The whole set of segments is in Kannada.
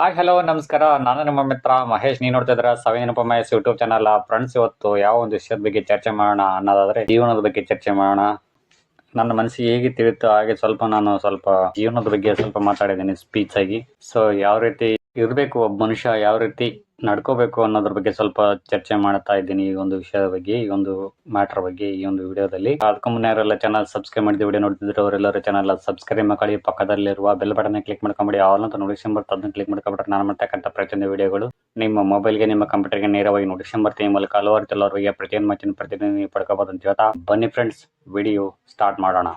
ಹಾಯ್ ಹಲೋ ನಮಸ್ಕಾರ. ನಾನು ನಿಮ್ಮ ಮಿತ್ರ ಮಹೇಶ್. ನೀವು ನೋಡ್ತಾ ಇದ್ದೀರಾ ಸವಿನೆನಪ ಮಹೇಶ್ ಯೂಟ್ಯೂಬ್ ಚಾನಲ್. ಫ್ರೆಂಡ್ಸ್, ಇವತ್ತು ಯಾವ ಒಂದು ವಿಷಯದ ಬಗ್ಗೆ ಚರ್ಚೆ ಮಾಡೋಣ ಅನ್ನೋದಾದ್ರೆ ಜೀವನದ ಬಗ್ಗೆ ಚರ್ಚೆ ಮಾಡೋಣ. ನನ್ನ ಮನಸ್ಸಿಗೆ ಹೇಗೆ ತಿಳಿಯುತ್ತೋ ಹಾಗೆ ನಾನು ಸ್ವಲ್ಪ ಜೀವನದ ಬಗ್ಗೆ ಸ್ವಲ್ಪ ಮಾತಾಡಿದ್ದೀನಿ ಸ್ಪೀಚ್ ಆಗಿ. ಸೊ ಯಾವ ರೀತಿ ಇರಬೇಕು ಒಬ್ಬ ಮನುಷ್ಯ, ಯಾವ ರೀತಿ ನಡ್ಕೋಬೇಕು ಅನ್ನೋದ್ರ ಬಗ್ಗೆ ಸ್ವಲ್ಪ ಚರ್ಚೆ ಮಾಡ್ತಾ ಇದ್ದೀನಿ. ಈ ಒಂದು ವಿಷಯದ ಬಗ್ಗೆ, ಈ ಒಂದು ಮ್ಯಾಟರ್ ಬಗ್ಗೆ ಈ ಒಂದು ವಿಡಿಯೋದಲ್ಲಿ. ಅದಕ್ಕೂ ಮುನ್ನ ಯಾರೆಲ್ಲ ಚಾನಲ್ ಸಬ್ಸ್ಕ್ರೈಬ್ ಮಾಡಿದ ವಿಡಿಯೋ ನೋಡ್ತಿದ್ರೆ ಅವರೆಲ್ಲರೂ ಚಾನಲ್ ಸಬ್ಸ್ಕ್ರೈಬ್ ಮಾಡಿ, ಪಕ್ಕದಲ್ಲಿರುವ ಬೆಲ್ ಬಟನ್ ಕ್ಲಿಕ್ ಮಾಡ್ಕೊಂಬಿಡಿ. ಆಲ್ ಅಂತ ನೋಟಿಫಿಕೇಶನ್ ಬರುತ್ತೆ, ಅದನ್ನ ಕ್ಲಿಕ್ ಮಾಡ್ಕೊಂಡ್ಬಿಟ್ರೆ ನಾನು ಮಾಡ್ತಕ್ಕಂಥ ಪ್ರತಿಯೊಂದು ವಿಡಿಯೋಗಳು ನಿಮ್ಮ ಮೊಬೈಲ್ಗೆ, ನಿಮ್ಮ ಕಂಪ್ಯೂಟರ್ಗೆ ನೇರವಾಗಿ ನೋಟಿಫಿಕೇಶನ್ ಬರ್ತೀನಿ. ಈ ಮೂಲಕ ಹಲವಾರು ಕೆಲವರಿಗೆ ಪ್ರತಿಯೊಂದು ಮಾತಿನ ಪ್ರತಿದಿನ ನೀವು ಪಡ್ಕೋಬಹುದು ಅಂತ ಹೇಳ್ತಾ ಬನ್ನಿ ಫ್ರೆಂಡ್ಸ್, ವಿಡಿಯೋ ಸ್ಟಾರ್ಟ್ ಮಾಡೋಣ.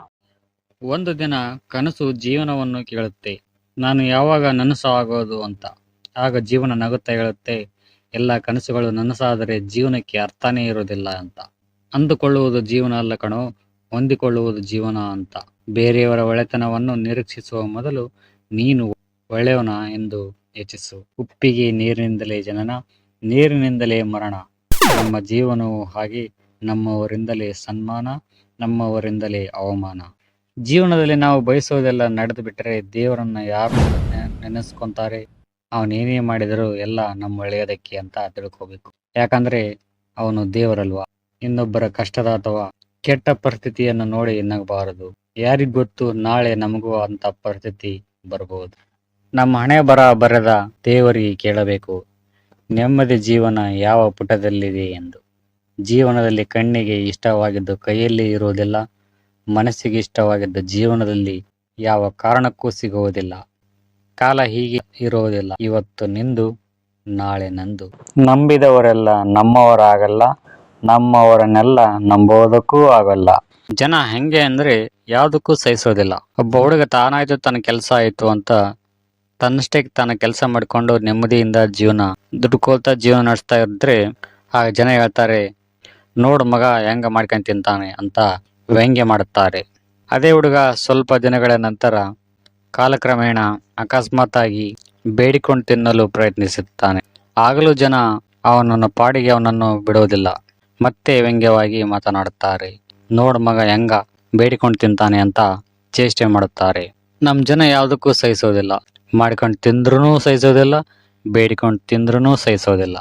ಒಂದು ದಿನ ಕನಸು ಜೀವನವನ್ನು ಕೇಳುತ್ತೆ, ನಾನು ಯಾವಾಗ ನನಸಾಗೋದು ಅಂತ. ಆಗ ಜೀವನ ನಗುತ್ತಾ ಹೇಳುತ್ತೆ, ಎಲ್ಲ ಕನಸುಗಳು ನನಸಾದರೆ ಜೀವನಕ್ಕೆ ಅರ್ಥನೇ ಇರೋದಿಲ್ಲ ಅಂತ. ಅಂದುಕೊಳ್ಳುವುದು ಜೀವನ ಅಲ್ಲ ಕಣೋ, ಹೊಂದಿಕೊಳ್ಳುವುದು ಜೀವನ ಅಂತ. ಬೇರೆಯವರ ಒಳ್ಳೆತನವನ್ನು ನಿರೀಕ್ಷಿಸುವ ಮೊದಲು ನೀನು ಒಳ್ಳೆಯವನ ಎಂದು ಯೋಚಿಸು. ಉಪ್ಪಿಗೆ ನೀರಿನಿಂದಲೇ ಜನನ, ನೀರಿನಿಂದಲೇ ಮರಣ. ನಮ್ಮ ಜೀವನವು ಹಾಗೆ, ನಮ್ಮವರಿಂದಲೇ ಸನ್ಮಾನ, ನಮ್ಮವರಿಂದಲೇ ಅವಮಾನ. ಜೀವನದಲ್ಲಿ ನಾವು ಬಯಸೋದೆಲ್ಲ ನಡೆದು ಬಿಟ್ಟರೆ ದೇವರನ್ನ ಯಾರು ನೆನೆಸ್ಕೊಂತಾರೆ? ಅವನೇನೇ ಮಾಡಿದರೂ ಎಲ್ಲ ನಮ್ಮ ಒಳ್ಳೆಯದಕ್ಕೆ ಅಂತ ತಿಳ್ಕೋಬೇಕು. ಯಾಕಂದ್ರೆ ಅವನು ದೇವರಲ್ವಾ. ಇನ್ನೊಬ್ಬರ ಕಷ್ಟದ ಅಥವಾ ಕೆಟ್ಟ ಪರಿಸ್ಥಿತಿಯನ್ನು ನೋಡಿ ನಗಬಾರದು. ಯಾರಿಗ್ ಗೊತ್ತು, ನಾಳೆ ನಮಗೂ ಅಂತ ಪರಿಸ್ಥಿತಿ ಬರಬಹುದು. ನಮ್ಮ ಹಣೆ ಬರೆದ ದೇವರಿಗೆ ಕೇಳಬೇಕು, ನೆಮ್ಮದಿ ಜೀವನ ಯಾವ ಪುಟದಲ್ಲಿದೆ ಎಂದು. ಜೀವನದಲ್ಲಿ ಕಣ್ಣಿಗೆ ಇಷ್ಟವಾಗಿದ್ದು ಕೈಯಲ್ಲಿ ಇರುವುದಿಲ್ಲ, ಮನಸ್ಸಿಗೆ ಇಷ್ಟವಾಗಿದ್ದ ಜೀವನದಲ್ಲಿ ಯಾವ ಕಾರಣಕ್ಕೂ ಸಿಗುವುದಿಲ್ಲ. ಕಾಲ ಹೀಗೆ ಇರುವುದಿಲ್ಲ, ಇವತ್ತು ನಿಂದು ನಾಳೆ ನಂದು. ನಂಬಿದವರೆಲ್ಲ ನಮ್ಮವರಾಗಲ್ಲ, ನಮ್ಮವರನ್ನೆಲ್ಲ ನಂಬೋದಕ್ಕೂ ಆಗಲ್ಲ. ಜನ ಹೆಂಗೆ ಅಂದ್ರೆ ಯಾವುದಕ್ಕೂ ಸಹಿಸೋದಿಲ್ಲ. ಒಬ್ಬ ಹುಡುಗ ತಾನಾಯ್ತು ತನ್ನ ಕೆಲಸ ಆಯ್ತು ಅಂತ ತನ್ನಷ್ಟೇ ತಾನ ಕೆಲಸ ಮಾಡಿಕೊಂಡು ನೆಮ್ಮದಿಯಿಂದ ದುಡ್ಡುಕೊಳ್ತಾ ಜೀವನ ನಡೆಸ್ತಾ ಇದ್ರೆ ಆಗ ಜನ ಹೇಳ್ತಾರೆ, ನೋಡು ಮಗ ಹೆಂಗ ಮಾಡ್ಕೊಂಡು ತಿಂತಾನೆ ಅಂತ ವ್ಯಂಗ್ಯ ಮಾಡುತ್ತಾರೆ. ಅದೇ ಹುಡುಗ ಸ್ವಲ್ಪ ದಿನಗಳ ನಂತರ ಕಾಲಕ್ರಮೇಣ ಅಕಸ್ಮಾತ್ ಆಗಿ ಬೇಡಿಕೊಂಡು ತಿನ್ನಲು ಪ್ರಯತ್ನಿಸುತ್ತಾನೆ. ಆಗಲೂ ಜನ ಅವನನ್ನು ಪಾಡಿಗೆ ಅವನನ್ನು ಬಿಡುವುದಿಲ್ಲ, ಮತ್ತೆ ವ್ಯಂಗ್ಯವಾಗಿ ಮಾತನಾಡುತ್ತಾರೆ. ನೋಡು ಮಗ ಹೆಂಗ ಬೇಡಿಕೊಂಡು ತಿಂತಾನೆ ಅಂತ ಚೇಷ್ಟೆ ಮಾಡುತ್ತಾರೆ. ನಮ್ಮ ಜನ ಯಾವುದಕ್ಕೂ ಸಹಿಸೋದಿಲ್ಲ. ಮಾಡಿಕೊಂಡು ತಿಂದ್ರೂ ಸಹಿಸೋದಿಲ್ಲ, ಬೇಡಿಕೊಂಡು ತಿಂದ್ರೂ ಸಹಿಸೋದಿಲ್ಲ.